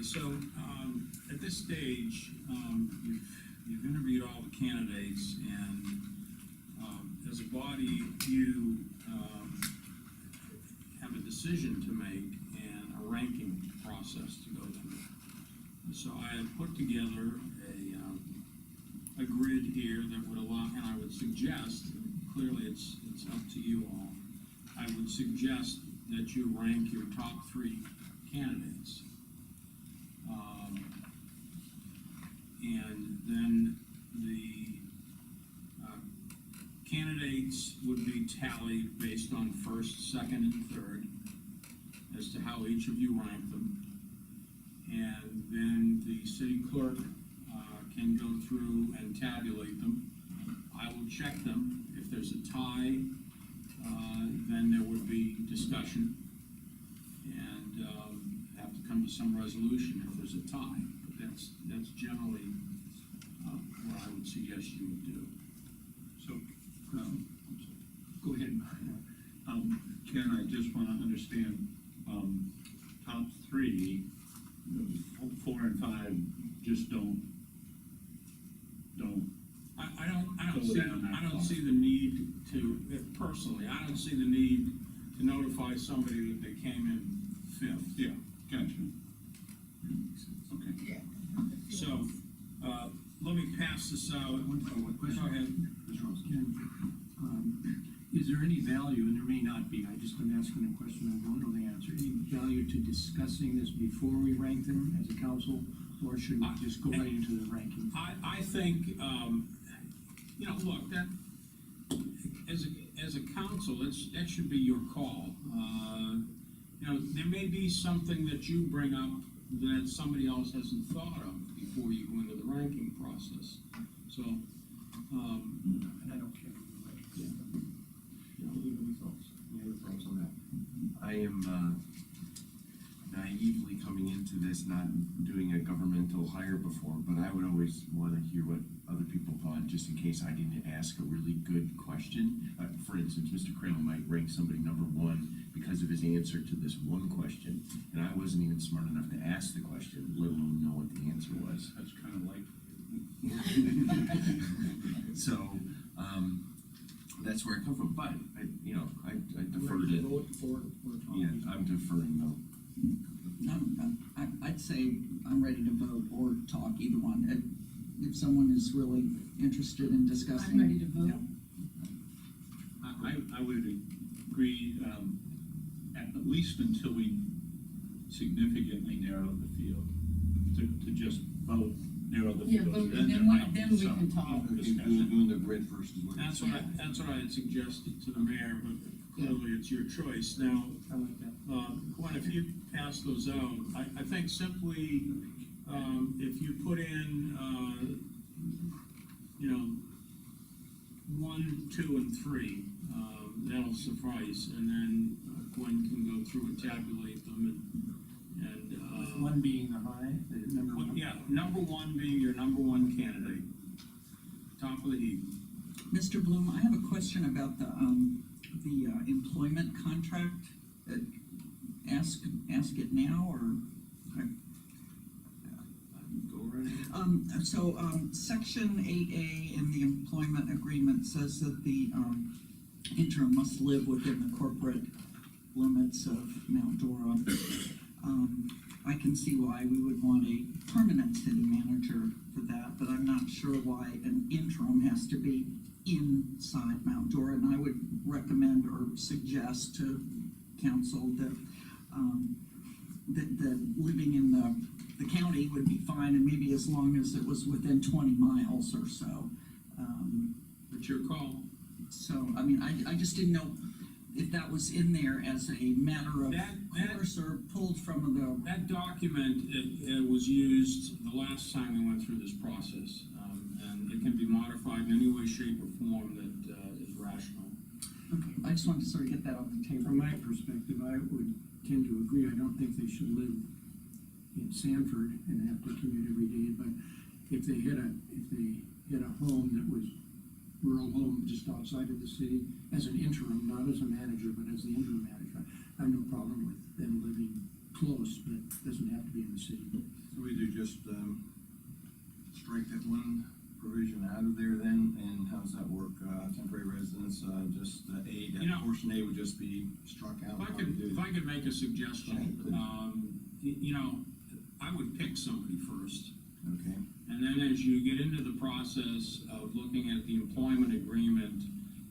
Okay, so, at this stage, you've interviewed all the candidates, and, as a body, you, have a decision to make and a ranking process to go through. So I have put together a grid here that would allow, and I would suggest, clearly it's up to you all, I would suggest that you rank your top 3 candidates. And then the candidates would be tallied based on first, second, and third as to how each of you rank them. And then the city clerk can go through and tabulate them. I will check them. If there's a tie, then there would be discussion and have to come to some resolution if there's a tie. But that's generally what I would suggest you would do. So, go ahead. Ken, I just want to understand, top 3, 4 and 5 just don't. I don't see the need to, personally, I don't see the need to notify somebody that they came in 5th. Yeah, gotcha. Okay. Yeah. So, let me pass this out. One question. Go ahead. Mr. Rose, is there any value, and there may not be, I'm asking a question, I don't know the answer, any value to discussing this before we rank them as a council, or should we just go right into the ranking? I think, look, that, as a council, that should be your call. There may be something that you bring up that somebody else hasn't thought of before you go into the ranking process. So, And I don't care. Any other thoughts on that? I am naively coming into this, not doing a governmental hire before, but I would always want to hear what other people thought, just in case I didn't ask a really good question. For instance, Mr. Crandall might rank somebody number 1 because of his answer to this one question, and I wasn't even smart enough to ask the question, let alone know what the answer was. That's kind of like. So, that's where I come from, but I defer to. Yeah, I'm deferring though. I'd say I'm ready to vote or talk, either one. If someone is really interested in discussing. I'm ready to vote. I would agree, at least until we significantly narrow the field, to just vote, narrow the Yeah, field. vote, Then and there then might be we some can talk. discussion. Doing the grid first is what. that's what I had suggested to the mayor, but clearly it's your choice. Now, I like that. Gwen, if you pass those out, I think simply, if you put in, 1, 2, and 3, that'll suffice, and then Gwen can go through and tabulate them, and One being the high, the number 1. yeah, number 1 being your number 1 candidate, top of the heap. Mr. Bloom, I have a question about the employment contract. Ask it now, or? Go right ahead. Section 8A in the employment agreement says that the interim must live within the corporate limits of Mount Dora. I can see why we would want a permanent city manager for that, but I'm not sure why an interim has to be inside Mount Dora, and I would recommend or suggest to council that that living in the county would be fine, and maybe as long as it was within 20 miles or so. It's your call. So, I mean, I just didn't know if that was in there as a matter of course or pulled from the. That document, it was used the last time we went through this process, and it can be modified in any way, shape, or form that is rational. Okay, I just wanted to sort of get that on the table. From my perspective, I would tend to agree. I don't think they should live in Sanford and have to commute every day, but if they had a home that was rural home just outside of the city, as an interim, not as a manager, but as the interim manager, I have no problem with them living close, but it doesn't have to be in the city. we do just, strike that one provision out of there then, and how's that work, temporary residence, just, A, You that know- portion A would just be struck out. If I could make a suggestion, Sure, you know, I would pick somebody first. Okay, And then as you get into the process of looking at the employment agreement,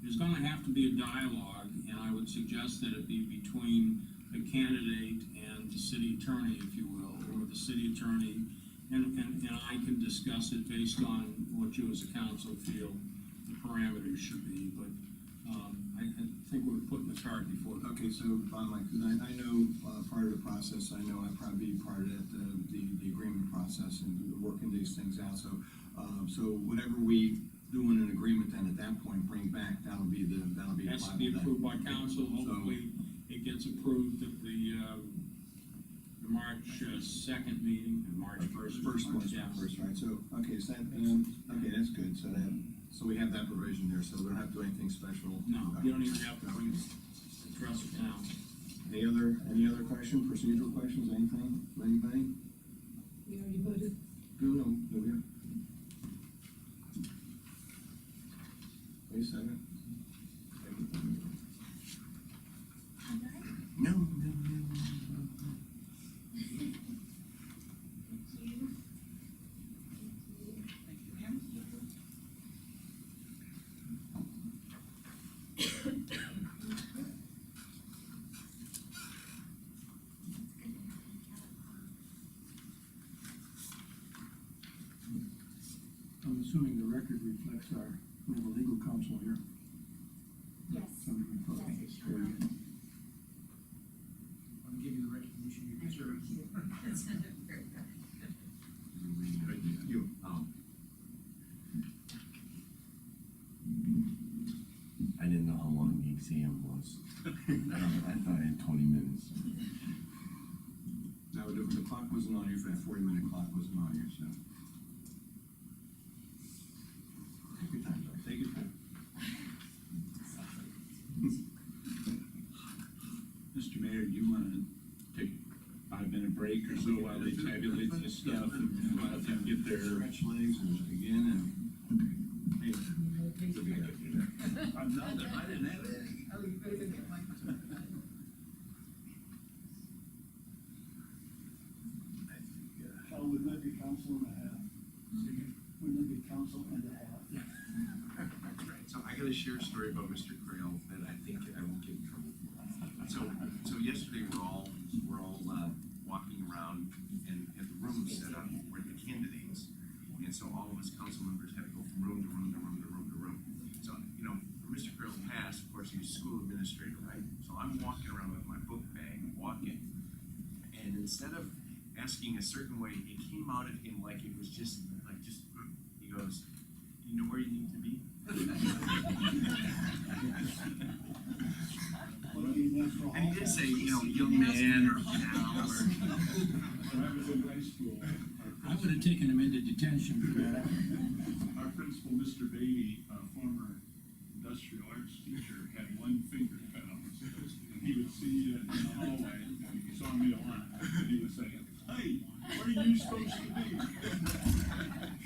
there's gonna have to be a dialogue, and I would suggest that it be between the candidate and the city attorney, if you will, or the city attorney, and I can discuss it based on what you as a council feel the parameters should be, but, I think we're putting the cart before the. okay, so bottom line, cause I know, part of the process, I know I'd probably be part of that, the agreement process and working these things out, so, so whatever we do in an agreement, then at that point, bring back, that'll be Has to be applied then. approved by council, So- hopefully it gets approved at the March second meeting, and March first. First one, Yeah. first, right, so, okay, so that, okay, that's good, so that, so we have that provision there, so we don't have to do anything special. No, you don't even have to bring it, address it now. Any other question, procedural questions, anything, anybody? We already voted. No, we have. Wait a second. No, no, no. I'm assuming the record reflects we have a legal counsel here. Yes. Somebody, okay, Yes, it very good. I'm giving the recognition you deserve. You. I didn't know how long the exam was. I thought I had 20 minutes. No, the clock wasn't on here, for that 40-minute clock wasn't on here, so. Take your time, though, take your time. Mr. Mayor, do you wanna take a 5-minute break or so while they tabulate this stuff and let them get their? Stretch legs and again, and, hey, you'll be happy. I'm not, I didn't have it. Oh, you better go get mine. Oh, wouldn't that be council and a half? Wouldn't it be council and a half? Right, so I gotta share a story about Mr. Creel that I think I won't get in trouble for. So yesterday, we're all walking around and the room set up where the candidates. And so all of us council members had to go from room to room to room to room to room. So, you know, for Mr. Creel's past, of course, he was school administrator, right? So I'm walking around with my book bag, walking. And instead of asking a certain way, it came out of him like it was just, he goes, you know where you need to be? And he didn't say, you know, young man or gal or. When I was in high school, I would have taken him into detention for that. our principal, Mr. Beatty, a former industrial arts teacher, had one finger cut off his nose. And he would see you in the hallway, and he saw me a lot, and he would say, hey, where are you supposed to be?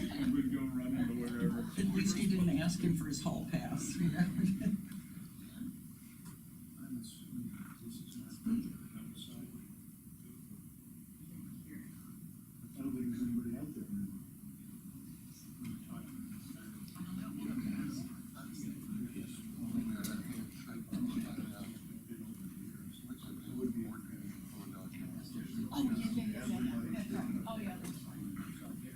And we'd go running to wherever. At least he didn't ask him for his hall pass. I'm assuming this is not outside. I don't think there's anybody out there now. Oh, yeah, yeah, yeah. Oh, yeah, that's fine.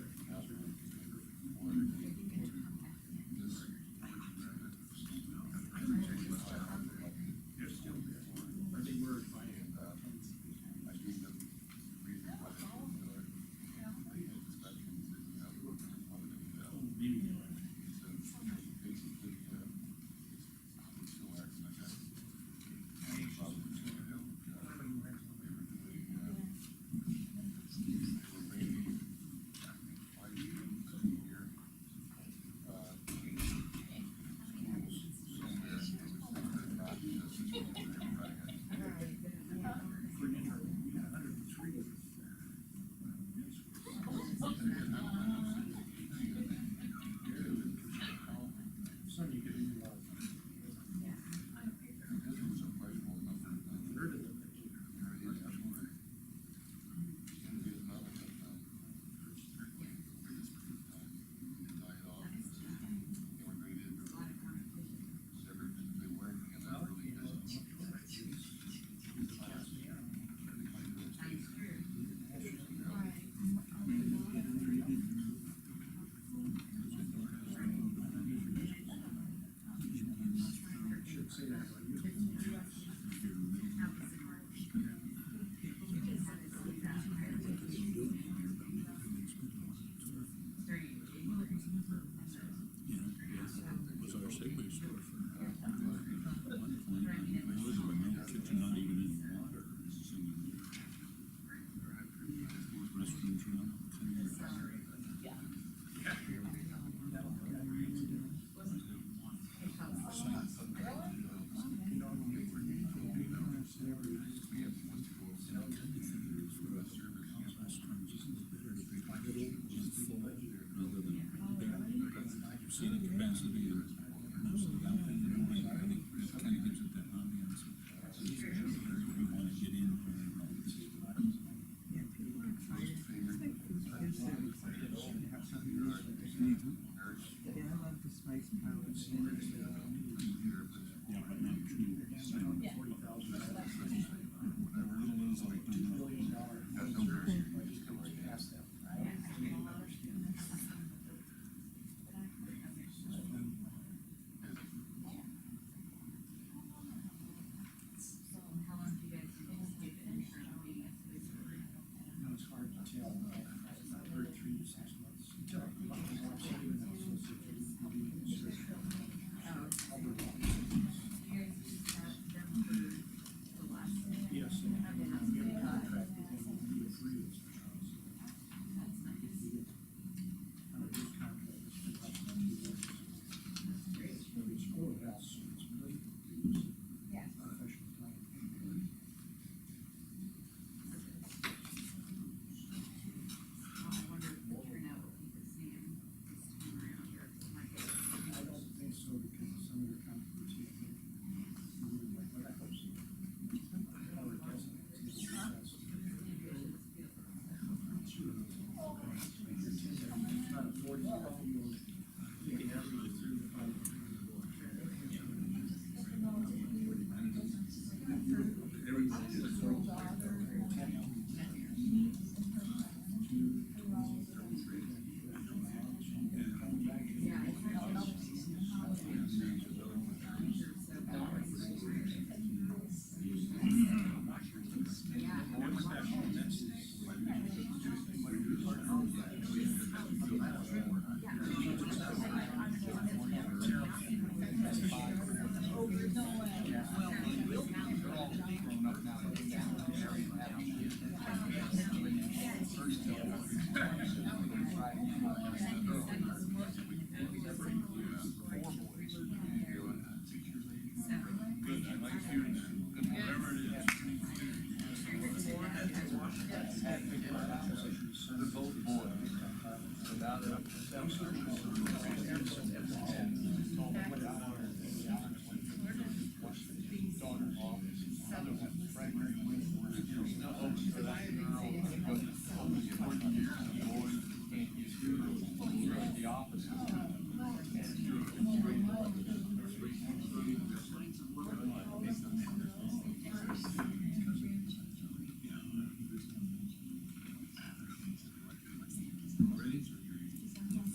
Yes,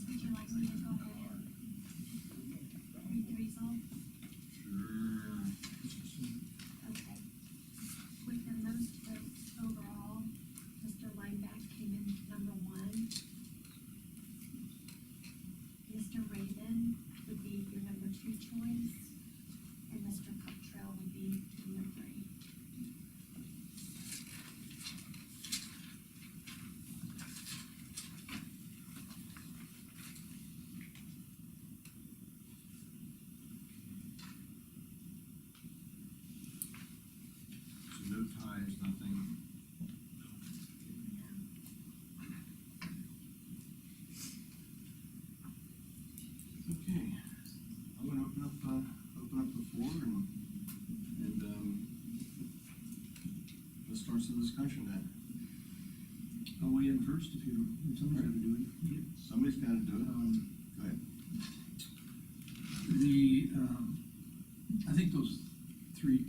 would you like me to go ahead and read the result? Okay. With the most votes overall, Mr. Lineback came in number one. Mr. Raven would be your number two choice, and Mr. Cottrell would be number three. So no ties, nothing. Okay, I'm gonna open up the floor and let's start some discussion then. I'll weigh in first if somebody's gotta do it. Somebody's gotta do it. Go ahead. I think those three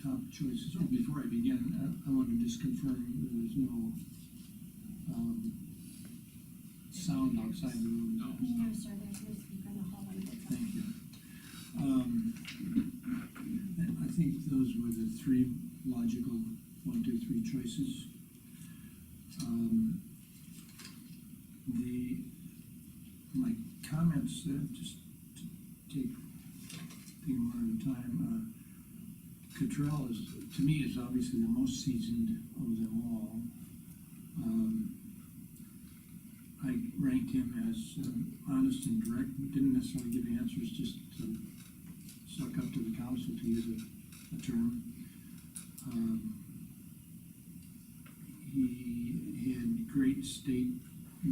top choices, before I begin, I want to just confirm there's no, sound outside the room. No, sir, there's no speaker in the hallway. Thank you. I think those were the three logical 1, 2, 3 choices. My comments, just to take them one at a time, Cottrell is, to me, is obviously the most seasoned of them all. I ranked him as honest and direct, didn't necessarily give answers, just to suck up to the council, to use a term. He had great state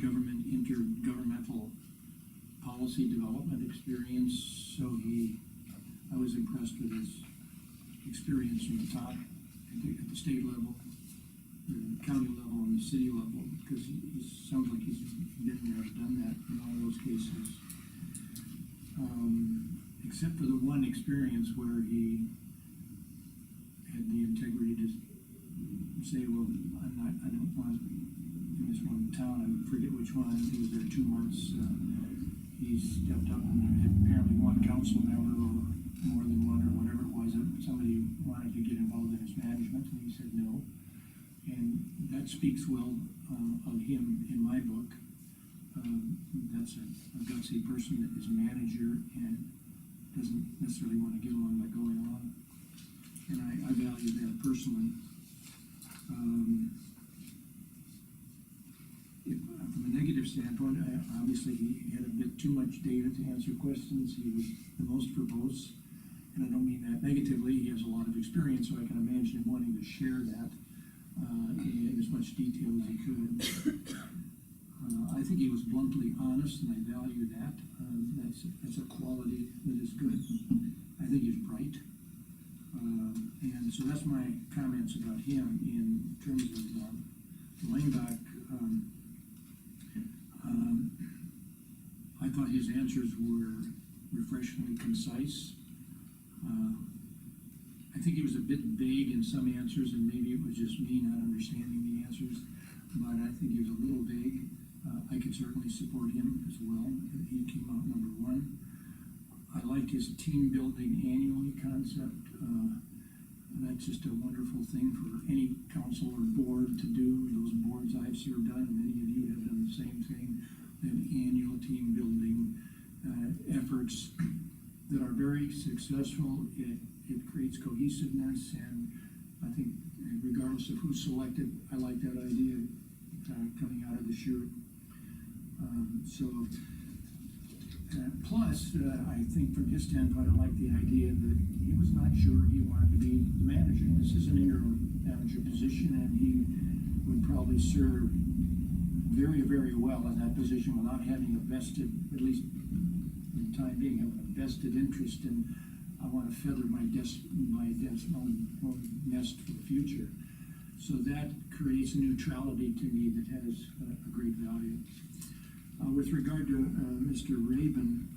government, intergovernmental policy development experience, so I was impressed with his experience from the top, at the state level, the county level, and the city level, because he sounds like he's been there, done that in all those cases. Except for the one experience where he had the integrity to say, well, I don't want, in this one town, I forget which one, he was there 2 months, he stepped up and had apparently one council member or more than one or whatever it was, somebody wanted to get involved in his management, and he said no. And that speaks well of him in my book. That's a gutsy person that is a manager and doesn't necessarily want to get along by going along. And I value that personally. From a negative standpoint, obviously he had a bit too much data to answer questions. He was the most verbose, and I don't mean that negatively. He has a lot of experience, so I can imagine him wanting to share that in as much detail as he could. I think he was bluntly honest, and I value that. That's a quality that is good. I think he's bright. And so that's my comments about him in terms of Langbach. I thought his answers were refreshingly concise. I think he was a bit vague in some answers, and maybe it was just me not understanding the answers, but I think he was a little vague. I could certainly support him as well. He came out number one. I liked his team building annually concept. That's just a wonderful thing for any council or board to do. Those boards I've served on, and many of you have done the same thing. They have annual team building efforts that are very successful. It creates cohesiveness, and I think regardless of who's selected, I like that idea coming out of the chute. Plus, I think from his standpoint, I like the idea that he was not sure he wanted to be the manager. This is an interim manager position, and he would probably serve very, very well in that position without having a vested, at least in the time being, having a vested interest in, I wanna feather my own nest for the future. So that creates a neutrality to me that has a great value. With regard to Mr. Raven,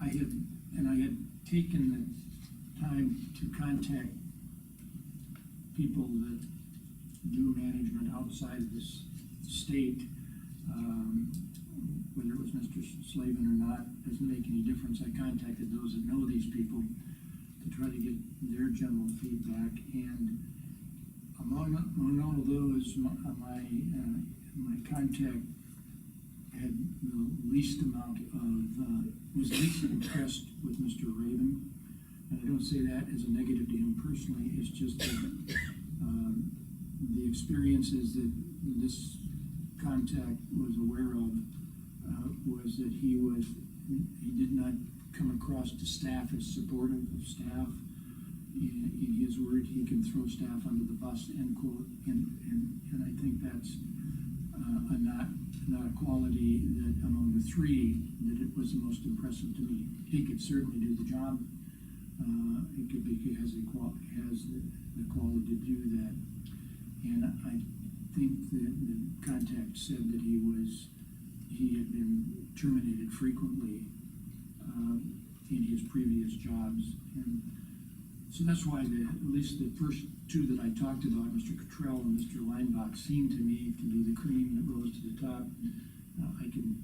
I had taken the time to contact people that do management outside of this state, whether it was Mr. Slavin or not, doesn't make any difference. I contacted those that know these people to try to get their general feedback, and among all of those, my contact had the least amount of, was least impressed with Mr. Raven. And I don't say that as a negative to him personally, it's just that, the experiences that this contact was aware of, was that he did not come across to staff as supportive of staff. In his word, he can throw staff under the bus, end quote, and I think that's not a quality that among the three that it was the most impressive to me. He could certainly do the job. He has the quality to do that. And I think that the contact said that he had been terminated frequently in his previous jobs. And so that's why at least the first two that I talked about, Mr. Cottrell and Mr. Leinbach, seemed to me to be the cream that rose to the top. I can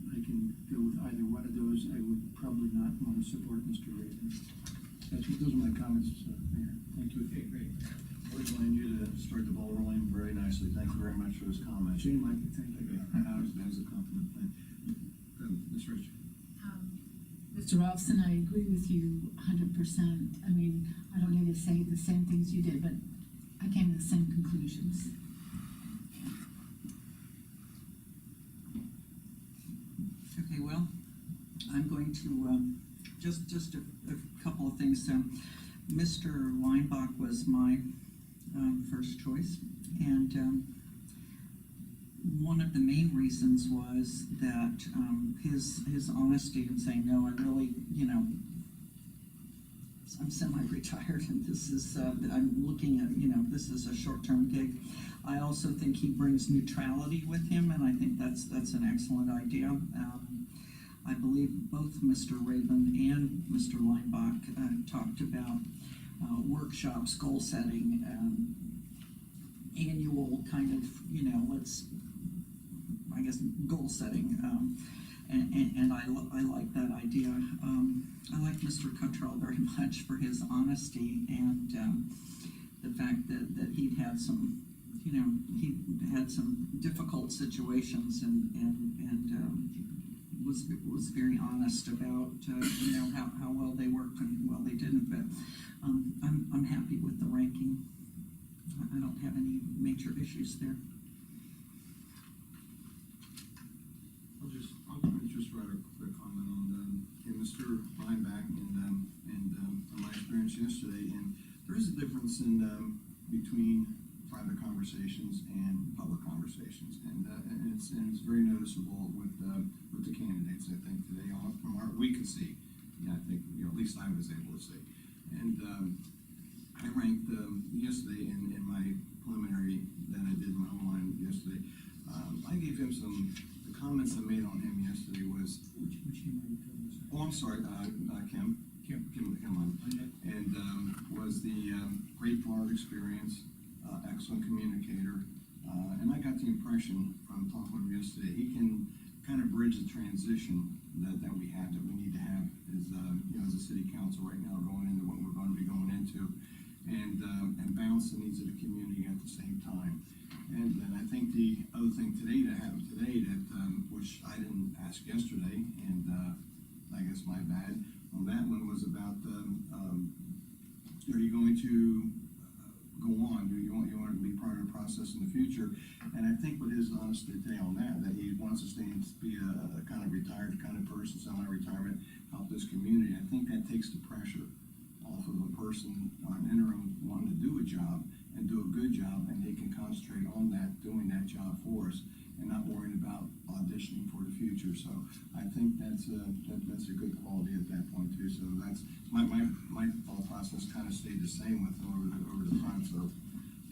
go with either one of those. I would probably not want to support Mr. Raven. Those are my comments, Mayor. Thank you. Okay, great. We're going you to start the ball rolling very nicely. Thank you very much for those comments. Shane, Mike, thank you. Okay, that was a compliment. Ms. Rich. Mr. Robson, I agree with you 100%. I mean, I don't need to say the same things you did, but I came to the same conclusions. Okay, well, I'm going to, just a couple of things. Mr. Leinbach was my first choice, and one of the main reasons was that his honesty in saying, no, I really, I'm semi-retired, and this is, I'm looking at, this is a short-term gig. I also think he brings neutrality with him, and I think that's an excellent idea. I believe both Mr. Raven and Mr. Leinbach talked about workshops, goal setting, annual kind of, I guess, goal setting, and I like that idea. I like Mr. Cottrell very much for his honesty and the fact that he'd had some, he had some difficult situations and was very honest about how well they worked and well they didn't. But I'm happy with the ranking. I don't have any major issues there. I'll just write a quick comment on Mr. Lineback and my experience yesterday. And there is a difference in between private conversations and public conversations, and it's very noticeable with the candidates. I think today, from what we can see, I think at least I was able to see. And I ranked yesterday in my preliminary that I did in my online yesterday. I gave him the comments I made on him yesterday was, Which you might tell us. oh, I'm sorry, Kim. Kim on. And was the great bar experience, excellent communicator, and I got the impression from talking with him yesterday, he can kind of bridge the transition that we need to have as a city council right now, going into what we're going to be going into, and balance the needs of the community at the same time. And I think the other thing today that which I didn't ask yesterday, and I guess my bad on that one, was about are you going to go on? Do you want to be part of the process in the future? And I think with his honesty today on that he wants to stay and be a kind of retired kind of person, semi-retirement, help this community. I think that takes the pressure off of a person on interim wanting to do a job and do a good job, and they can concentrate on that, doing that. right job for us, and not worrying about auditioning for the future, so I think that's a good quality at that point too, so that's, my thought process kind of stayed the same with him over the time, so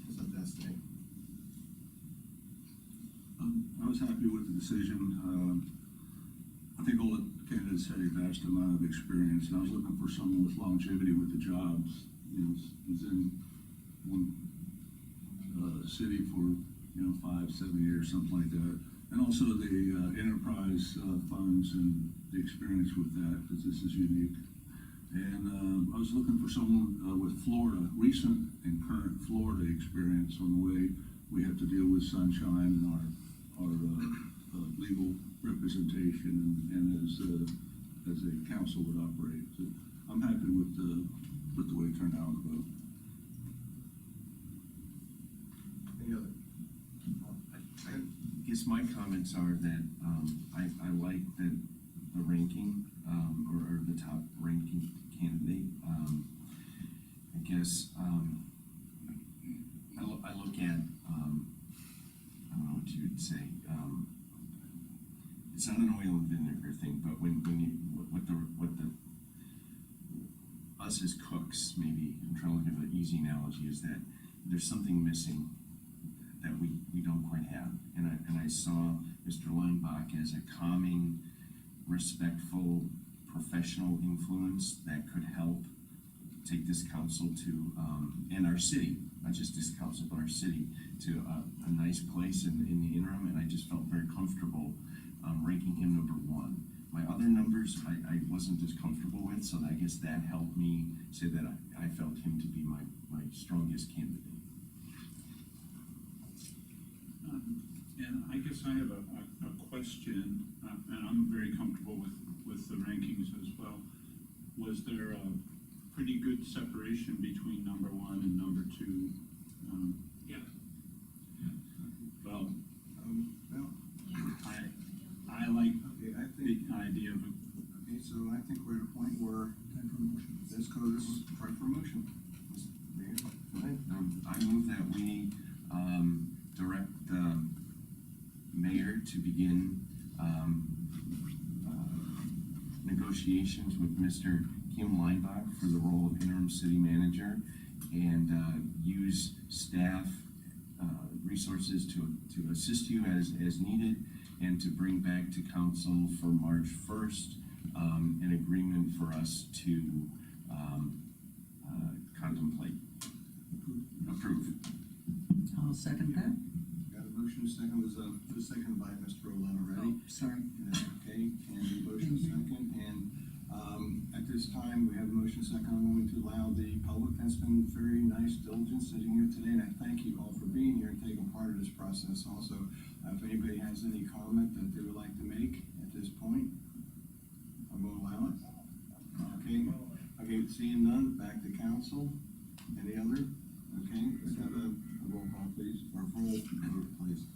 let's let that stay. I was happy with the decision. I think all the candidates had a vast amount of experience, and I was looking for someone with longevity with the jobs. You know, was in one city for 5, 7 years, something like that, and also the enterprise funds and the experience with that, because this is unique. And I was looking for someone with Florida, recent and current Florida experience on the way we have to deal with sunshine and our legal representation and as a council would operate. So I'm happy with the way it turned out on the vote. Any other? I guess my comments are that, I like that the ranking, or the top ranking candidate. I guess, I look at, I don't know what you would say, it's not an oil and vinegar thing, but when you, what the, us as cooks, maybe, I'm trying to give an easy analogy, is that there's something missing that we don't quite have. And I saw Mr. Leinbach as a calming, respectful, professional influence that could help take this council to, and our city, not just this council, but our city, to a nice place in the interim, and I just felt very comfortable ranking him number 1. My other numbers, I wasn't as comfortable with, so I guess that helped me say that I felt him to be my strongest candidate. And I guess I have a question, and I'm very comfortable with the rankings as well. Was there a pretty good separation between number 1 and number 2? Yeah. Well, Well, I like okay, I the think, idea of okay, so I think we're at a point where, let's go, this is try for a motion. Mayor, go ahead. I move that we direct the mayor to begin negotiations with Mr. Kim Leinbach for the role of interim city manager, and use staff resources to assist you as needed, and to bring back to council for March 1st an agreement for us to contemplate, approve. I'll second that. Got a motion, second was seconded by Mr. Olin already. Oh, sorry. Okay, and the motion second, and, at this time, we have a motion second, I'm going to allow the public, that's been very nice diligence sitting here today, and I thank you all for being here and taking part of this process also. If anybody has any comment that they would like to make at this point, I'm gonna allow it. Okay, seeing none, back to council, any other? Okay, let's have a roll call, please, or roll vote, please.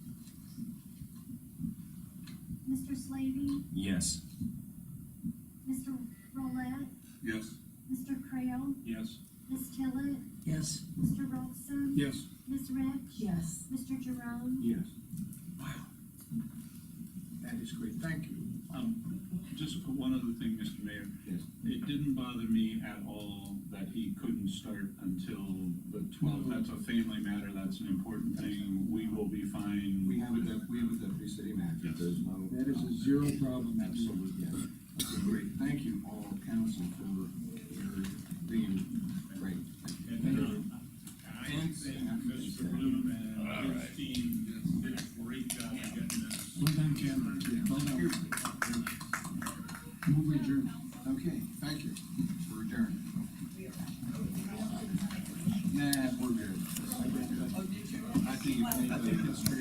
Mr. Slavy, Yes. Mr. Roulette, Yes. Mr. Creel, yes. Ms. Tillett, Yes. Mr. Rolson. Yes. Ms. Rich. Yes. Mr. Jerome. Yes. That is great, thank you. Just one other thing, Mr. Mayor. Yes. It didn't bother me at all that he couldn't start until the 12th. That's a family matter, that's an important thing. We will be fine. We have a deputy city manager, Yes. there's no. That is a zero problem. Absolutely. Yes. Okay, great, thank you all council for your being great. I think Mr. Bloom and his team did a great job of getting this. Well done, Ken. Well done. Move adjourned. Okay, thank you, we're adjourned. Nah, we're good. I think it's